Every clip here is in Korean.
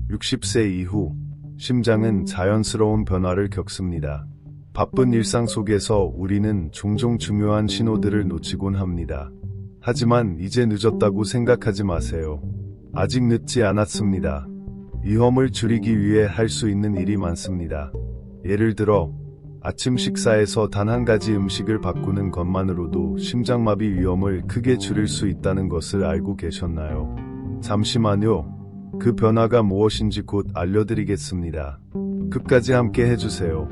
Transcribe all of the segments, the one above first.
60세 이후 심장은 자연스러운 변화를 겪습니다. 바쁜 일상 속에서 우리는 종종 중요한 신호들을 놓치곤 합니다. 하지만 이제 늦었다고 생각하지 마세요. 아직 늦지 않았습니다. 위험을 줄이기 위해 할 수 있는 일이 많습니다. 예를 들어 아침 식사에서 단 한 가지 음식을 바꾸는 것만으로도 심장마비 위험을 크게 줄일 수 있다는 것을 알고 계셨나요? 잠시만요. 그 변화가 무엇인지 곧 알려드리겠습니다. 끝까지 함께 해주세요.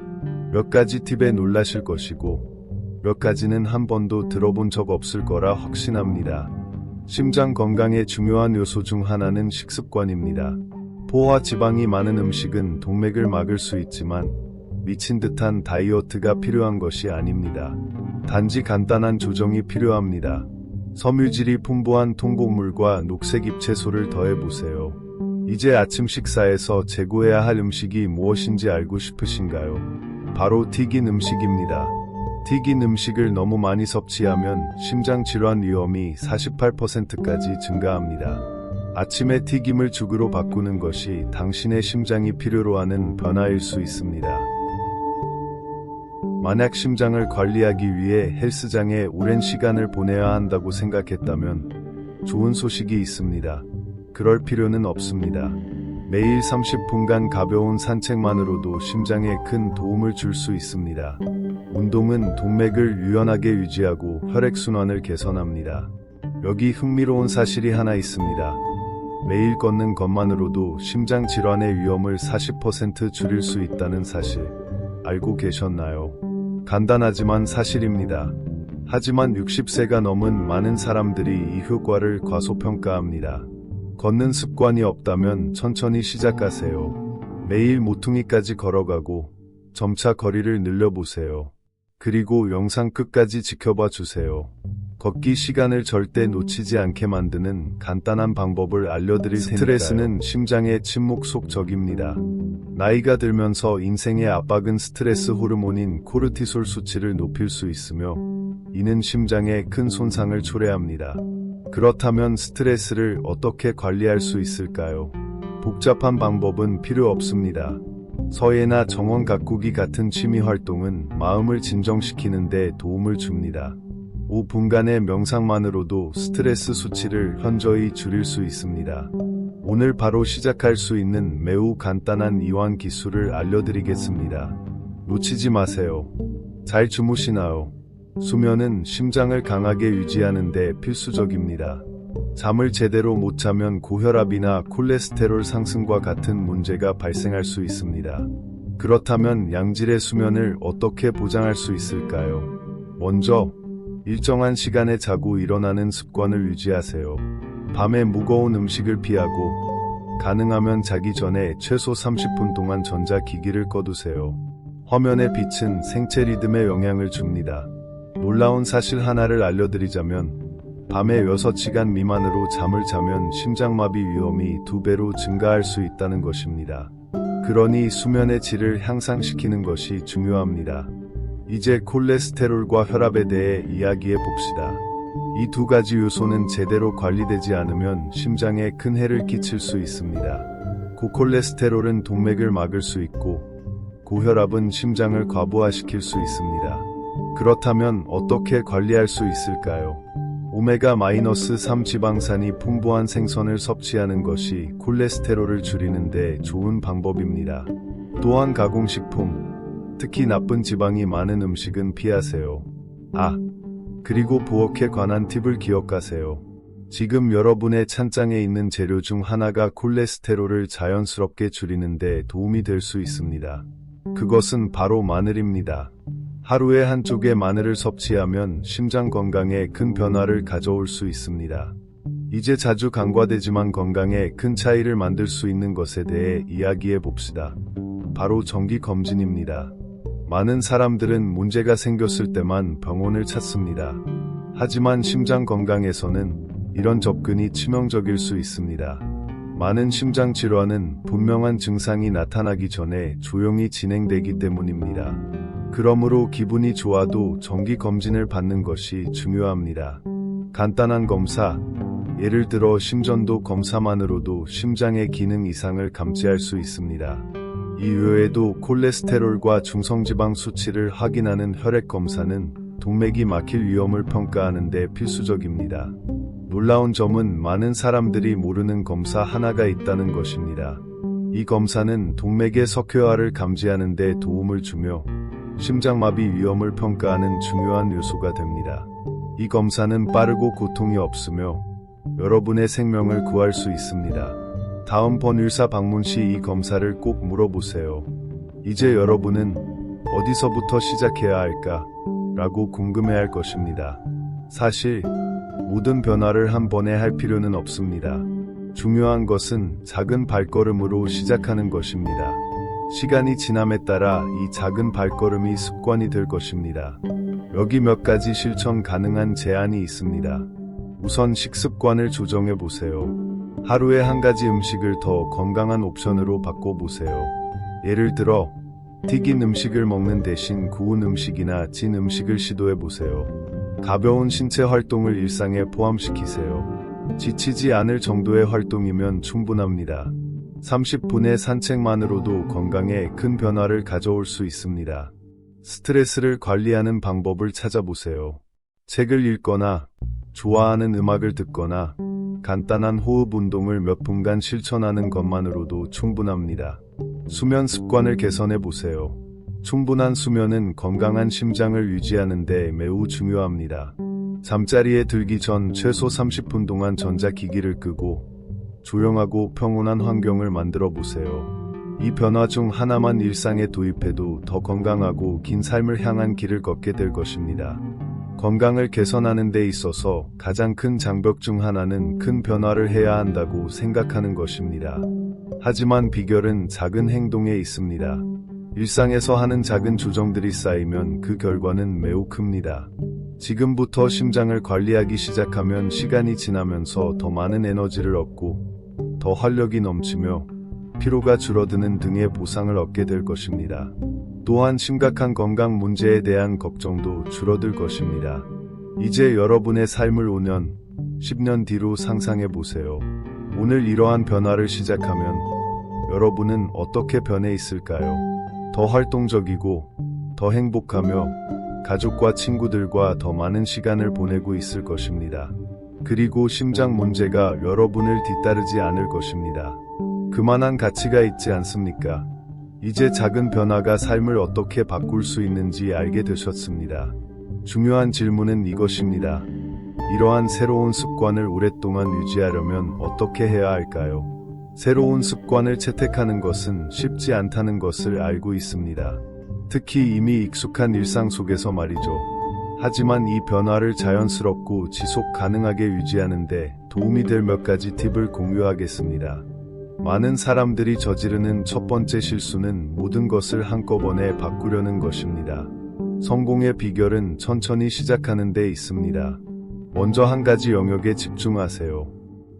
몇 가지 팁에 놀라실 것이고 몇 가지는 한 번도 들어본 적 없을 거라 확신합니다. 심장 건강의 중요한 요소 중 하나는 식습관입니다. 포화 지방이 많은 음식은 동맥을 막을 수 있지만 미친 듯한 다이어트가 필요한 것이 아닙니다. 단지 간단한 조정이 필요합니다. 섬유질이 풍부한 통곡물과 녹색 잎채소를 더해보세요. 이제 아침 식사에서 제고해야 할 음식이 무엇인지 알고 싶으신가요? 바로 튀긴 음식입니다. 튀긴 음식을 너무 많이 섭취하면 심장 질환 위험이 48%까지 증가합니다. 아침에 튀김을 죽으로 바꾸는 것이 당신의 심장이 필요로 하는 변화일 수 있습니다. 만약 심장을 관리하기 위해 헬스장에 오랜 시간을 보내야 한다고 생각했다면 좋은 소식이 있습니다. 그럴 필요는 없습니다. 매일 30분간 가벼운 산책만으로도 심장에 큰 도움을 줄 수 있습니다. 운동은 동맥을 유연하게 유지하고 혈액순환을 개선합니다. 여기 흥미로운 사실이 하나 있습니다. 매일 걷는 것만으로도 심장 질환의 위험을 40% 줄일 수 있다는 사실 알고 계셨나요? 간단하지만 사실입니다. 하지만 60세가 넘은 많은 사람들이 이 효과를 과소평가합니다. 걷는 습관이 없다면 천천히 시작하세요. 매일 모퉁이까지 걸어가고 점차 거리를 늘려보세요. 그리고 영상 끝까지 지켜봐 주세요. 걷기 시간을 절대 놓치지 않게 만드는 간단한 방법을 알려드릴 테니까요. 스트레스는 심장의 침묵 속 적입니다. 나이가 들면서 인생의 압박은 스트레스 호르몬인 코르티솔 수치를 높일 수 있으며 이는 심장에 큰 손상을 초래합니다. 그렇다면 스트레스를 어떻게 관리할 수 있을까요? 복잡한 방법은 필요 없습니다. 서예나 정원 가꾸기 같은 취미 활동은 마음을 진정시키는 데 도움을 줍니다. 5분간의 명상만으로도 스트레스 수치를 현저히 줄일 수 있습니다. 오늘 바로 시작할 수 있는 매우 간단한 이완 기술을 알려드리겠습니다. 놓치지 마세요. 잘 주무시나요? 수면은 심장을 강하게 유지하는 데 필수적입니다. 잠을 제대로 못 자면 고혈압이나 콜레스테롤 상승과 같은 문제가 발생할 수 있습니다. 그렇다면 양질의 수면을 어떻게 보장할 수 있을까요? 먼저 일정한 시간에 자고 일어나는 습관을 유지하세요. 밤에 무거운 음식을 피하고 가능하면 자기 전에 최소 30분 동안 전자기기를 꺼두세요. 화면의 빛은 생체 리듬에 영향을 줍니다. 놀라운 사실 하나를 알려드리자면 밤에 6시간 미만으로 잠을 자면 심장마비 위험이 2배로 증가할 수 있다는 것입니다. 그러니 수면의 질을 향상시키는 것이 중요합니다. 이제 콜레스테롤과 혈압에 대해 이야기해 봅시다. 이 두 가지 요소는 제대로 관리되지 않으면 심장에 큰 해를 끼칠 수 있습니다. 고콜레스테롤은 동맥을 막을 수 있고 고혈압은 심장을 과부하시킬 수 있습니다. 그렇다면 어떻게 관리할 수 있을까요? 오메가-3 지방산이 풍부한 생선을 섭취하는 것이 콜레스테롤을 줄이는 데 좋은 방법입니다. 또한 가공식품, 특히 나쁜 지방이 많은 음식은 피하세요. 그리고 부엌에 관한 팁을 기억하세요. 지금 여러분의 찬장에 있는 재료 중 하나가 콜레스테롤을 자연스럽게 줄이는 데 도움이 될 수 있습니다. 그것은 바로 마늘입니다. 하루에 한쪽의 마늘을 섭취하면 심장 건강에 큰 변화를 가져올 수 있습니다. 이제 자주 간과되지만 건강에 큰 차이를 만들 수 있는 것에 대해 이야기해 봅시다. 바로 정기검진입니다. 많은 사람들은 문제가 생겼을 때만 병원을 찾습니다. 하지만 심장 건강에서는 이런 접근이 치명적일 수 있습니다. 많은 심장 질환은 분명한 증상이 나타나기 전에 조용히 진행되기 때문입니다. 그러므로 기분이 좋아도 정기 검진을 받는 것이 중요합니다. 간단한 검사, 예를 들어 심전도 검사만으로도 심장의 기능 이상을 감지할 수 있습니다. 이 외에도 콜레스테롤과 중성지방 수치를 확인하는 혈액 검사는 동맥이 막힐 위험을 평가하는 데 필수적입니다. 놀라운 점은 많은 사람들이 모르는 검사 하나가 있다는 것입니다. 이 검사는 동맥의 석회화를 감지하는 데 도움을 주며 심장마비 위험을 평가하는 중요한 요소가 됩니다. 이 검사는 빠르고 고통이 없으며 여러분의 생명을 구할 수 있습니다. 다음번 의사 방문 시 이 검사를 꼭 물어보세요. 이제 여러분은 어디서부터 시작해야 할까? 라고 궁금해할 것입니다. 사실 모든 변화를 한 번에 할 필요는 없습니다. 중요한 것은 작은 발걸음으로 시작하는 것입니다. 시간이 지남에 따라 이 작은 발걸음이 습관이 될 것입니다. 여기 몇 가지 실천 가능한 제안이 있습니다. 우선 식습관을 조정해 보세요. 하루에 한 가지 음식을 더 건강한 옵션으로 바꿔보세요. 예를 들어 튀긴 음식을 먹는 대신 구운 음식이나 진 음식을 시도해 보세요. 가벼운 신체 활동을 일상에 포함시키세요. 지치지 않을 정도의 활동이면 충분합니다. 30분의 산책만으로도 건강에 큰 변화를 가져올 수 있습니다. 스트레스를 관리하는 방법을 찾아보세요. 책을 읽거나 좋아하는 음악을 듣거나 간단한 호흡 운동을 몇 분간 실천하는 것만으로도 충분합니다. 수면 습관을 개선해 보세요. 충분한 수면은 건강한 심장을 유지하는 데 매우 중요합니다. 잠자리에 들기 전 최소 30분 동안 전자기기를 끄고 조용하고 평온한 환경을 만들어 보세요. 이 변화 중 하나만 일상에 도입해도 더 건강하고 긴 삶을 향한 길을 걷게 될 것입니다. 건강을 개선하는 데 있어서 가장 큰 장벽 중 하나는 큰 변화를 해야 한다고 생각하는 것입니다. 하지만 비결은 작은 행동에 있습니다. 일상에서 하는 작은 조정들이 쌓이면 그 결과는 매우 큽니다. 지금부터 심장을 관리하기 시작하면 시간이 지나면서 더 많은 에너지를 얻고 더 활력이 넘치며 피로가 줄어드는 등의 보상을 얻게 될 것입니다. 또한 심각한 건강 문제에 대한 걱정도 줄어들 것입니다. 이제 여러분의 삶을 5년, 10년 뒤로 상상해 보세요. 오늘 이러한 변화를 시작하면 여러분은 어떻게 변해 있을까요? 더 활동적이고 더 행복하며 가족과 친구들과 더 많은 시간을 보내고 있을 것입니다. 그리고 심장 문제가 여러분을 뒤따르지 않을 것입니다. 그만한 가치가 있지 않습니까? 이제 작은 변화가 삶을 어떻게 바꿀 수 있는지 알게 되셨습니다. 중요한 질문은 이것입니다. 이러한 새로운 습관을 오랫동안 유지하려면 어떻게 해야 할까요? 새로운 습관을 채택하는 것은 쉽지 않다는 것을 알고 있습니다. 특히 이미 익숙한 일상 속에서 말이죠. 하지만 이 변화를 자연스럽고 지속 가능하게 유지하는 데 도움이 될 몇 가지 팁을 공유하겠습니다. 많은 사람들이 저지르는 첫 번째 실수는 모든 것을 한꺼번에 바꾸려는 것입니다. 성공의 비결은 천천히 시작하는 데 있습니다. 먼저 한 가지 영역에 집중하세요.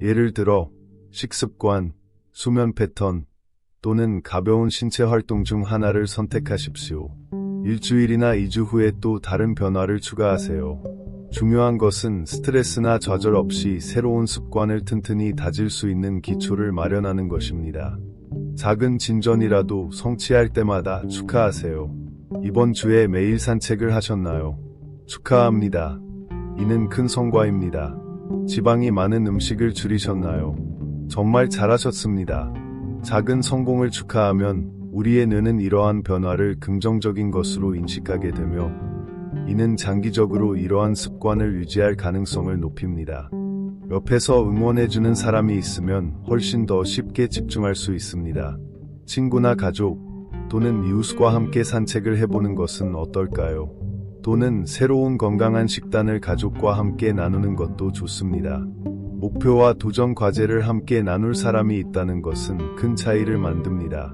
예를 들어 식습관, 수면 패턴 또는 가벼운 신체 활동 중 하나를 선택하십시오. 일주일이나 2주 후에 또 다른 변화를 추가하세요. 중요한 것은 스트레스나 좌절 없이 새로운 습관을 튼튼히 다질 수 있는 기초를 마련하는 것입니다. 작은 진전이라도 성취할 때마다 축하하세요. 이번 주에 매일 산책을 하셨나요? 축하합니다. 이는 큰 성과입니다. 지방이 많은 음식을 줄이셨나요? 정말 잘하셨습니다. 작은 성공을 축하하면 우리의 뇌는 이러한 변화를 긍정적인 것으로 인식하게 되며 이는 장기적으로 이러한 습관을 유지할 가능성을 높입니다. 옆에서 응원해주는 사람이 있으면 훨씬 더 쉽게 집중할 수 있습니다. 친구나 가족 또는 이웃과 함께 산책을 해보는 것은 어떨까요? 또는 새로운 건강한 식단을 가족과 함께 나누는 것도 좋습니다. 목표와 도전 과제를 함께 나눌 사람이 있다는 것은 큰 차이를 만듭니다.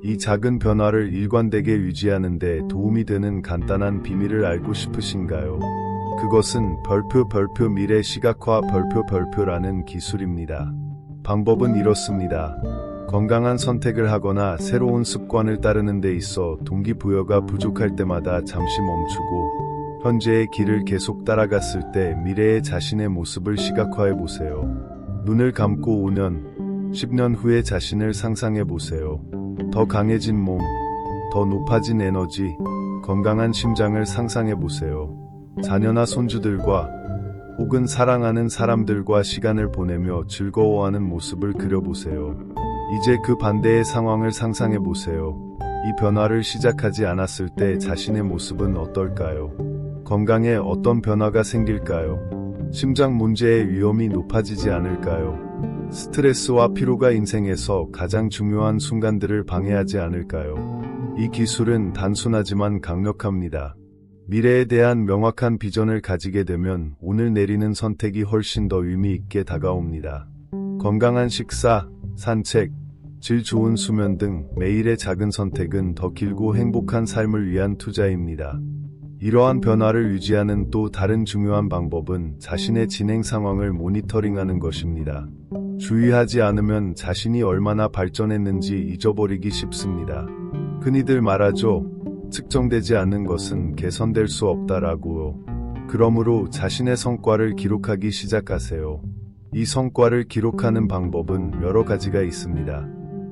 이 작은 변화를 일관되게 유지하는 데 도움이 되는 간단한 비밀을 알고 싶으신가요? 그것은 별표 미래 시각화 별표라는 기술입니다. 방법은 이렇습니다. 건강한 선택을 하거나 새로운 습관을 따르는 데 있어 동기부여가 부족할 때마다 잠시 멈추고 현재의 길을 계속 따라갔을 때 미래의 자신의 모습을 시각화해 보세요. 눈을 감고 5년, 10년 후의 자신을 상상해 보세요. 더 강해진 몸, 더 높아진 에너지, 건강한 심장을 상상해 보세요. 자녀나 손주들과 혹은 사랑하는 사람들과 시간을 보내며 즐거워하는 모습을 그려보세요. 이제 그 반대의 상황을 상상해 보세요. 이 변화를 시작하지 않았을 때 자신의 모습은 어떨까요? 건강에 어떤 변화가 생길까요? 심장 문제의 위험이 높아지지 않을까요? 스트레스와 피로가 인생에서 가장 중요한 순간들을 방해하지 않을까요? 이 기술은 단순하지만 강력합니다. 미래에 대한 명확한 비전을 가지게 되면 오늘 내리는 선택이 훨씬 더 의미 있게 다가옵니다. 건강한 식사, 산책, 질 좋은 수면 등 매일의 작은 선택은 더 길고 행복한 삶을 위한 투자입니다. 이러한 변화를 유지하는 또 다른 중요한 방법은 자신의 진행 상황을 모니터링하는 것입니다. 주의하지 않으면 자신이 얼마나 발전했는지 잊어버리기 쉽습니다. 흔히들 말하죠. 측정되지 않는 것은 개선될 수 없다라고요. 그러므로 자신의 성과를 기록하기 시작하세요. 이 성과를 기록하는 방법은 여러 가지가 있습니다.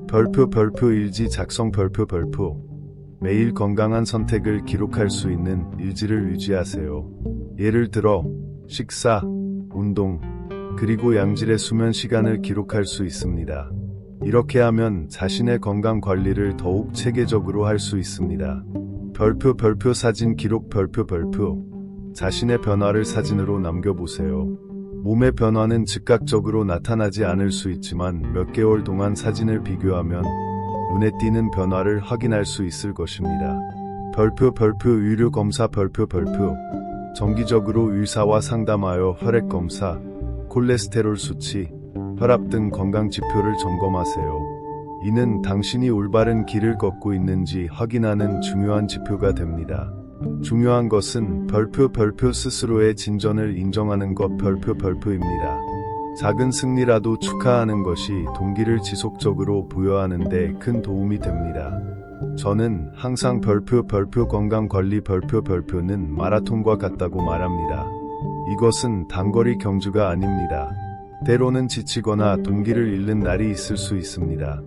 별표 일지 작성 별표 매일 건강한 선택을 기록할 수 있는 일지를 유지하세요. 예를 들어 식사, 운동, 그리고 양질의 수면 시간을 기록할 수 있습니다. 이렇게 하면 자신의 건강 관리를 더욱 체계적으로 할 수 있습니다. 별표 사진 기록 별표 자신의 변화를 사진으로 남겨보세요. 몸의 변화는 즉각적으로 나타나지 않을 수 있지만 몇 개월 동안 사진을 비교하면 눈에 띄는 변화를 확인할 수 있을 것입니다. 별표 의료 검사 별표 정기적으로 의사와 상담하여 혈액 검사, 콜레스테롤 수치, 혈압 등 건강 지표를 점검하세요. 이는 당신이 올바른 길을 걷고 있는지 확인하는 중요한 지표가 됩니다. 중요한 것은 별표 스스로의 진전을 인정하는 것 별표입니다. 작은 승리라도 축하하는 것이 동기를 지속적으로 부여하는 데 큰 도움이 됩니다. 저는 항상 별표 건강관리 별표는 마라톤과 같다고 말합니다. 이것은 단거리 경주가 아닙니다. 때로는 지치거나 동기를 잃는 날이 있을 수 있습니다.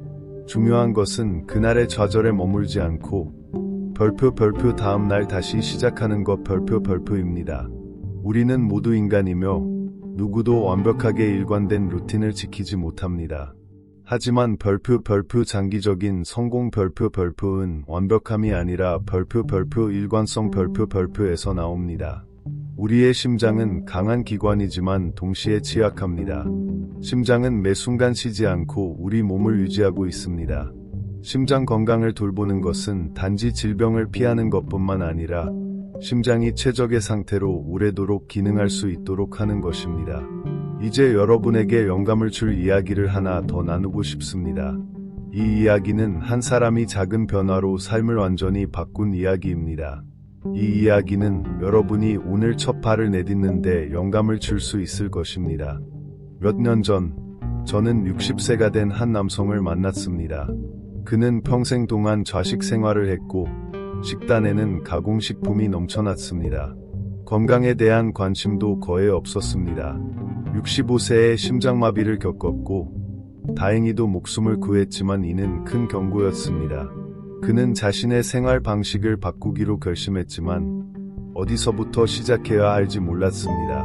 중요한 것은 그날의 좌절에 머물지 않고 별표 다음 날 다시 시작하는 것 별표입니다. 우리는 모두 인간이며 누구도 완벽하게 일관된 루틴을 지키지 못합니다. 하지만 별표 장기적인 성공 별표은 완벽함이 아니라 별표 일관성 별표에서 나옵니다. 우리의 심장은 강한 기관이지만 동시에 취약합니다. 심장은 매 순간 쉬지 않고 우리 몸을 유지하고 있습니다. 심장 건강을 돌보는 것은 단지 질병을 피하는 것뿐만 아니라 심장이 최적의 상태로 오래도록 기능할 수 있도록 하는 것입니다. 이제 여러분에게 영감을 줄 이야기를 하나 더 나누고 싶습니다. 이 이야기는 한 사람이 작은 변화로 삶을 완전히 바꾼 이야기입니다. 이 이야기는 여러분이 오늘 첫 발을 내딛는데 영감을 줄 수 있을 것입니다. 몇 년 전, 저는 60세가 된 한 남성을 만났습니다. 그는 평생 동안 좌식 생활을 했고, 식단에는 가공식품이 넘쳐났습니다. 건강에 대한 관심도 거의 없었습니다. 65세에 심장마비를 겪었고, 다행히도 목숨을 구했지만 이는 큰 경고였습니다. 그는 자신의 생활 방식을 바꾸기로 결심했지만 어디서부터 시작해야 할지 몰랐습니다.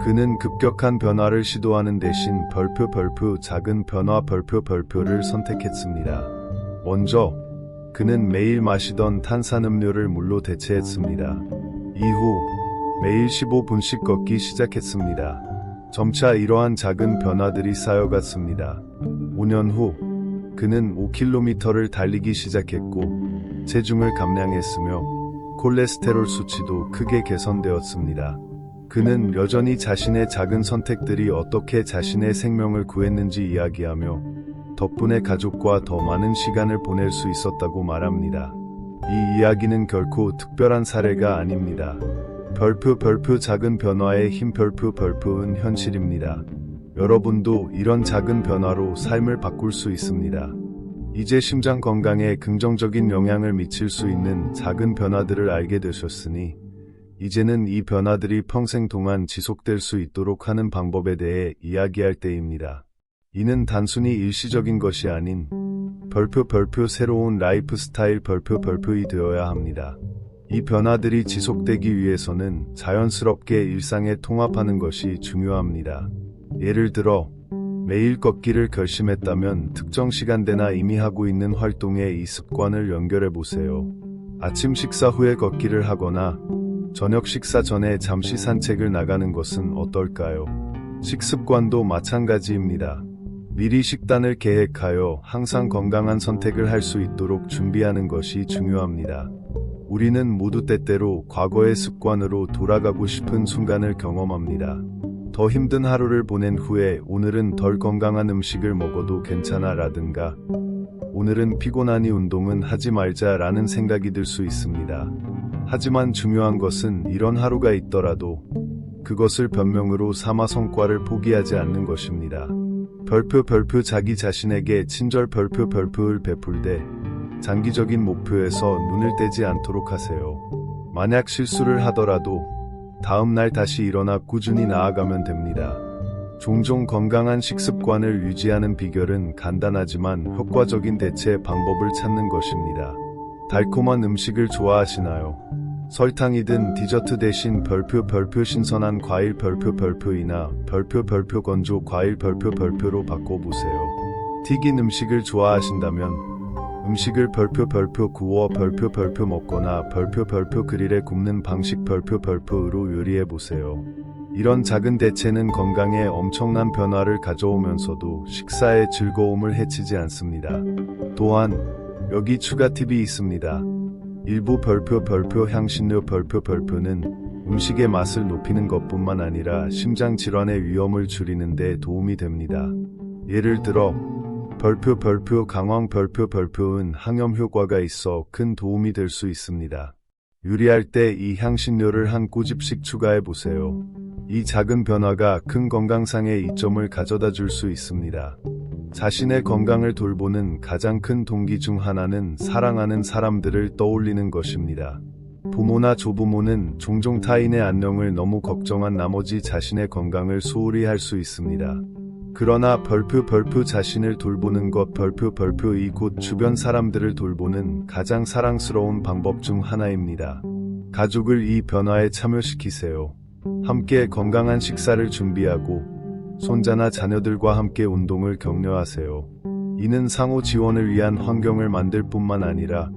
그는 급격한 변화를 시도하는 대신 별표 작은 변화 별표를 선택했습니다. 먼저 그는 매일 마시던 탄산음료를 물로 대체했습니다. 이후 매일 15분씩 걷기 시작했습니다. 점차 이러한 작은 변화들이 쌓여갔습니다. 5년 후 그는 5km를 달리기 시작했고 체중을 감량했으며 콜레스테롤 수치도 크게 개선되었습니다. 그는 여전히 자신의 작은 선택들이 어떻게 자신의 생명을 구했는지 이야기하며 덕분에 가족과 더 많은 시간을 보낼 수 있었다고 말합니다. 이 이야기는 결코 특별한 사례가 아닙니다. 별표 작은 변화의 힘 별표은 현실입니다. 여러분도 이런 작은 변화로 삶을 바꿀 수 있습니다. 이제 심장 건강에 긍정적인 영향을 미칠 수 있는 작은 변화들을 알게 되셨으니 이제는 이 변화들이 평생 동안 지속될 수 있도록 하는 방법에 대해 이야기할 때입니다. 이는 단순히 일시적인 것이 아닌 별표 새로운 라이프 스타일 별표이 되어야 합니다. 이 변화들이 지속되기 위해서는 자연스럽게 일상에 통합하는 것이 중요합니다. 예를 들어 매일 걷기를 결심했다면 특정 시간대나 이미 하고 있는 활동에 이 습관을 연결해 보세요. 아침 식사 후에 걷기를 하거나 저녁 식사 전에 잠시 산책을 나가는 것은 어떨까요? 식습관도 마찬가지입니다. 미리 식단을 계획하여 항상 건강한 선택을 할 수 있도록 준비하는 것이 중요합니다. 우리는 모두 때때로 과거의 습관으로 돌아가고 싶은 순간을 경험합니다. 더 힘든 하루를 보낸 후에 오늘은 덜 건강한 음식을 먹어도 괜찮아 라든가 오늘은 피곤하니 운동은 하지 말자 라는 생각이 들 수 있습니다. 하지만 중요한 것은 이런 하루가 있더라도 그것을 변명으로 삼아 성과를 포기하지 않는 것입니다. 별표 자기 자신에게 친절 별표를 베풀되 장기적인 목표에서 눈을 떼지 않도록 하세요. 만약 실수를 하더라도 다음날 다시 일어나 꾸준히 나아가면 됩니다. 종종 건강한 식습관을 유지하는 비결은 간단하지만 효과적인 대체 방법을 찾는 것입니다. 달콤한 음식을 좋아하시나요? 설탕이든 디저트 대신 별표 신선한 과일 별표이나 별표 건조 과일 별표로 바꿔보세요. 튀긴 음식을 좋아하신다면 음식을 별표 구워 별표 먹거나 별표 그릴에 굽는 방식 별표로 요리해보세요. 이런 작은 대체는 건강에 엄청난 변화를 가져오면서도 식사의 즐거움을 해치지 않습니다. 또한 여기 추가 팁이 있습니다. 일부 별표 향신료 별표는 음식의 맛을 높이는 것뿐만 아니라 심장 질환의 위험을 줄이는 데 도움이 됩니다. 예를 들어 별표 강황 별표은 항염 효과가 있어 큰 도움이 될 수 있습니다. 요리할 때 이 향신료를 한 꼬집씩 추가해 보세요. 이 작은 변화가 큰 건강상의 이점을 가져다 줄 수 있습니다. 자신의 건강을 돌보는 가장 큰 동기 중 하나는 사랑하는 사람들을 떠올리는 것입니다. 부모나 조부모는 종종 타인의 안녕을 너무 걱정한 나머지 자신의 건강을 소홀히 할 수 있습니다. 그러나 별표 자신을 돌보는 것 별표이 곧 주변 사람들을 돌보는 가장 사랑스러운 방법 중 하나입니다. 가족을 이 변화에 참여시키세요. 함께 건강한 식사를 준비하고 손자나 자녀들과 함께 운동을 격려하세요. 이는 상호 지원을 위한 환경을 만들 뿐만 아니라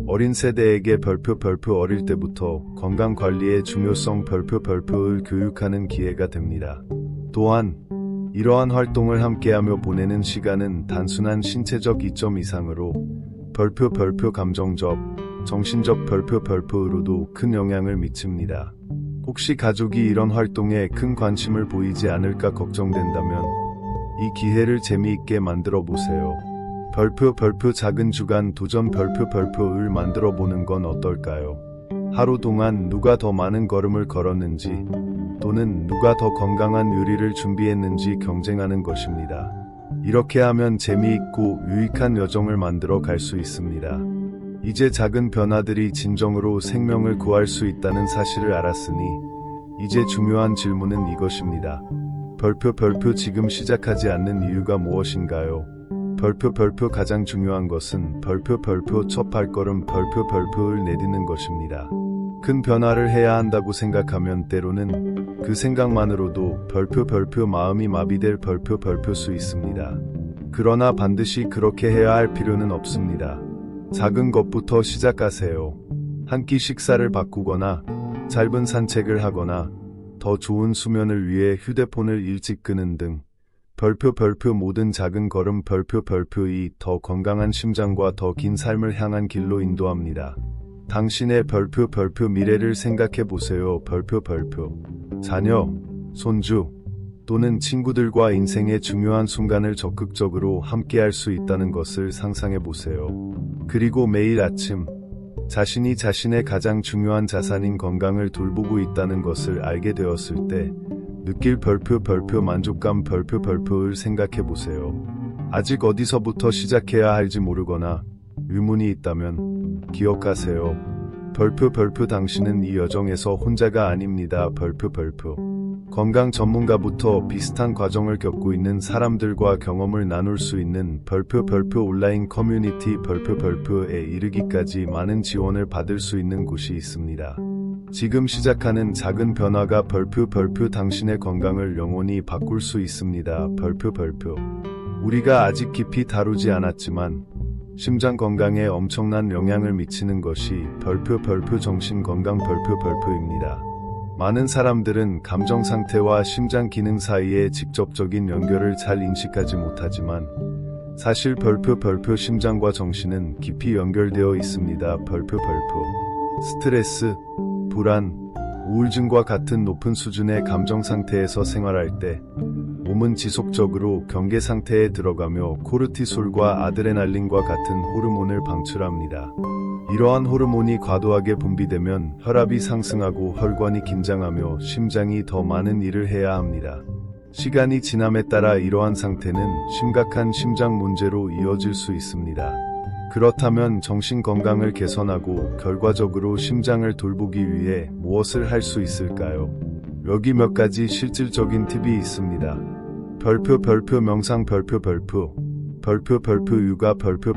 어린 세대에게 별표 어릴 때부터 건강관리의 중요성 별표를 교육하는 기회가 됩니다. 또한 이러한 활동을 함께하며 보내는 시간은 단순한 신체적 이점 이상으로 별표 감정적, 정신적 별표로도 큰 영향을 미칩니다. 혹시 가족이 이런 활동에 큰 관심을 보이지 않을까 걱정된다면 이 기회를 재미있게 만들어 보세요. 별표 작은 주간 도전 별표를 만들어 보는 건 어떨까요? 하루 동안 누가 더 많은 걸음을 걸었는지 또는 누가 더 건강한 요리를 준비했는지 경쟁하는 것입니다. 이렇게 하면 재미있고 유익한 여정을 만들어 갈 수 있습니다. 이제 작은 변화들이 진정으로 생명을 구할 수 있다는 사실을 알았으니 이제 중요한 질문은 이것입니다. 별표 지금 시작하지 않는 이유가 무엇인가요? 별표 가장 중요한 것은 별표 첫 발걸음 별표를 내딛는 것입니다. 큰 변화를 해야 한다고 생각하면 때로는 그 생각만으로도 별표 마음이 마비될 별표 수 있습니다. 그러나 반드시 그렇게 해야 할 필요는 없습니다. 작은 것부터 시작하세요. 한 끼 식사를 바꾸거나 짧은 산책을 하거나 더 좋은 수면을 위해 휴대폰을 일찍 끄는 등 별표 모든 작은 걸음 별표이 더 건강한 심장과 더 긴 삶을 향한 길로 인도합니다. 당신의 별표 미래를 생각해 보세요. 별표 자녀, 손주 또는 친구들과 인생의 중요한 순간을 적극적으로 함께할 수 있다는 것을 상상해 보세요. 그리고 매일 아침 자신이 자신의 가장 중요한 자산인 건강을 돌보고 있다는 것을 알게 되었을 때 느낄 별표 만족감 별표를 생각해 보세요. 아직 어디서부터 시작해야 할지 모르거나 의문이 있다면 기억하세요. 별표 당신은 이 여정에서 혼자가 아닙니다. 별표. 건강 전문가부터 비슷한 과정을 겪고 있는 사람들과 경험을 나눌 수 있는 별표 온라인 커뮤니티 별표에 이르기까지 많은 지원을 받을 수 있는 곳이 있습니다. 지금 시작하는 작은 변화가 별표 당신의 건강을 영원히 바꿀 수 있습니다. 별표. 우리가 아직 깊이 다루지 않았지만 심장 건강에 엄청난 영향을 미치는 것이 별표 정신 건강 별표입니다. 많은 사람들은 감정 상태와 심장 기능 사이의 직접적인 연결을 잘 인식하지 못하지만 사실 별표 심장과 정신은 깊이 연결되어 있습니다. 별표. 스트레스, 불안, 우울증과 같은 높은 수준의 감정 상태에서 생활할 때 몸은 지속적으로 경계 상태에 들어가며 코르티솔과 아드레날린과 같은 호르몬을 방출합니다. 이러한 호르몬이 과도하게 분비되면 혈압이 상승하고 혈관이 긴장하며 심장이 더 많은 일을 해야 합니다. 시간이 지남에 따라 이러한 상태는 심각한 심장 문제로 이어질 수 있습니다. 그렇다면 정신 건강을 개선하고 결과적으로 심장을 돌보기 위해 무엇을 할 수 있을까요? 여기 몇 가지 실질적인 팁이 있습니다. 별표 명상 별표 육아 별표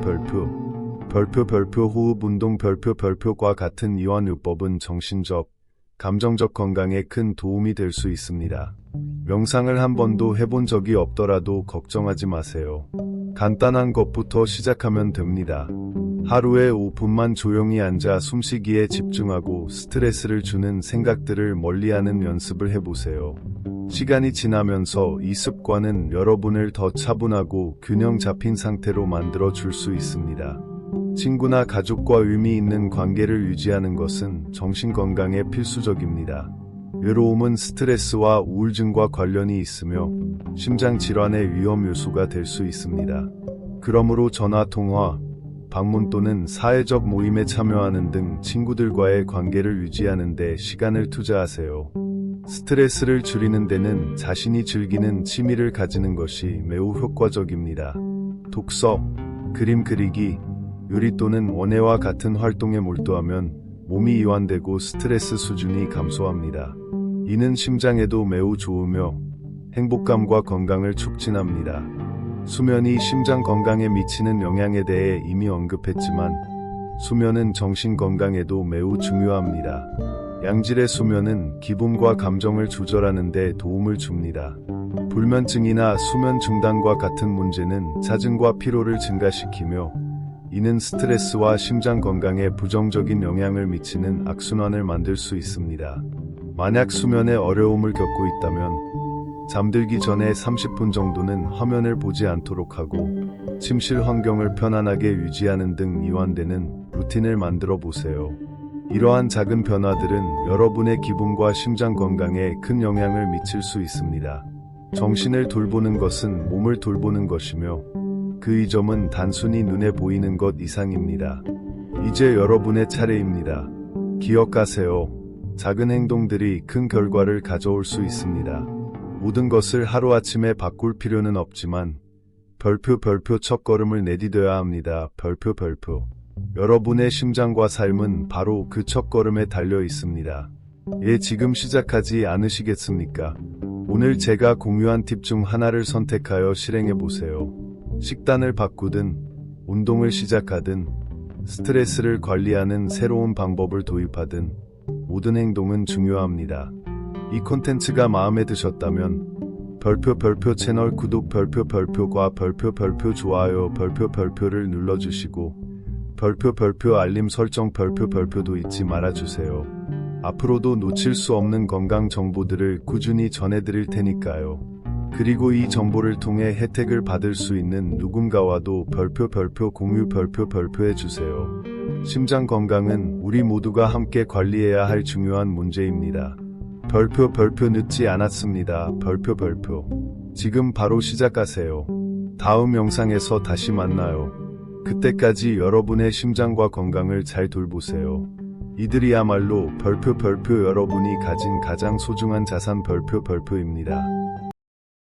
호흡 운동 별표과 같은 이완요법은 정신적, 감정적 건강에 큰 도움이 될 수 있습니다. 명상을 한 번도 해본 적이 없더라도 걱정하지 마세요. 간단한 것부터 시작하면 됩니다. 하루에 5분만 조용히 앉아 숨쉬기에 집중하고 스트레스를 주는 생각들을 멀리하는 연습을 해보세요. 시간이 지나면서 이 습관은 여러분을 더 차분하고 균형 잡힌 상태로 만들어 줄 수 있습니다. 친구나 가족과 의미 있는 관계를 유지하는 것은 정신 건강에 필수적입니다. 외로움은 스트레스와 우울증과 관련이 있으며 심장 질환의 위험 요소가 될 수 있습니다. 그러므로 전화 통화, 방문 또는 사회적 모임에 참여하는 등 친구들과의 관계를 유지하는 데 시간을 투자하세요. 스트레스를 줄이는 데는 자신이 즐기는 취미를 가지는 것이 매우 효과적입니다. 독서, 그림 그리기, 요리 또는 원예와 같은 활동에 몰두하면 몸이 이완되고 스트레스 수준이 감소합니다. 이는 심장에도 매우 좋으며 행복감과 건강을 촉진합니다. 수면이 심장 건강에 미치는 영향에 대해 이미 언급했지만 수면은 정신 건강에도 매우 중요합니다. 양질의 수면은 기분과 감정을 조절하는 데 도움을 줍니다. 불면증이나 수면 중단과 같은 문제는 자증과 피로를 증가시키며 이는 스트레스와 심장 건강에 부정적인 영향을 미치는 악순환을 만들 수 있습니다. 만약 수면에 어려움을 겪고 있다면 잠들기 전에 30분 정도는 화면을 보지 않도록 하고 침실 환경을 편안하게 유지하는 등 이완되는 루틴을 만들어 보세요. 이러한 작은 변화들은 여러분의 기분과 심장 건강에 큰 영향을 미칠 수 있습니다. 정신을 돌보는 것은 몸을 돌보는 것이며 그 이점은 단순히 눈에 보이는 것 이상입니다. 이제 여러분의 차례입니다. 기억하세요. 작은 행동들이 큰 결과를 가져올 수 있습니다. 모든 것을 하루아침에 바꿀 필요는 없지만 별표 첫걸음을 내디뎌야 합니다. 별표. 여러분의 심장과 삶은 바로 그 첫걸음에 달려 있습니다. 지금 시작하지 않으시겠습니까? 오늘 제가 공유한 팁 중 하나를 선택하여 실행해 보세요. 식단을 바꾸든, 운동을 시작하든, 스트레스를 관리하는 새로운 방법을 도입하든 모든 행동은 중요합니다. 이 콘텐츠가 마음에 드셨다면 별표 채널 구독 별표과 별표 좋아요 별표를 눌러주시고 별표 알림 설정 별표도 잊지 말아주세요. 앞으로도 놓칠 수 없는 건강 정보들을 꾸준히 전해드릴 테니까요. 그리고 이 정보를 통해 혜택을 받을 수 있는 누군가와도 별표 공유 별표해주세요. 심장 건강은 우리 모두가 함께 관리해야 할 중요한 문제입니다. 별표 늦지 않았습니다. 별표. 지금 바로 시작하세요. 다음 영상에서 다시 만나요. 그때까지 여러분의 심장과 건강을 잘 돌보세요. 이들이야말로 별표 여러분이 가진 가장 소중한 자산 별표입니다.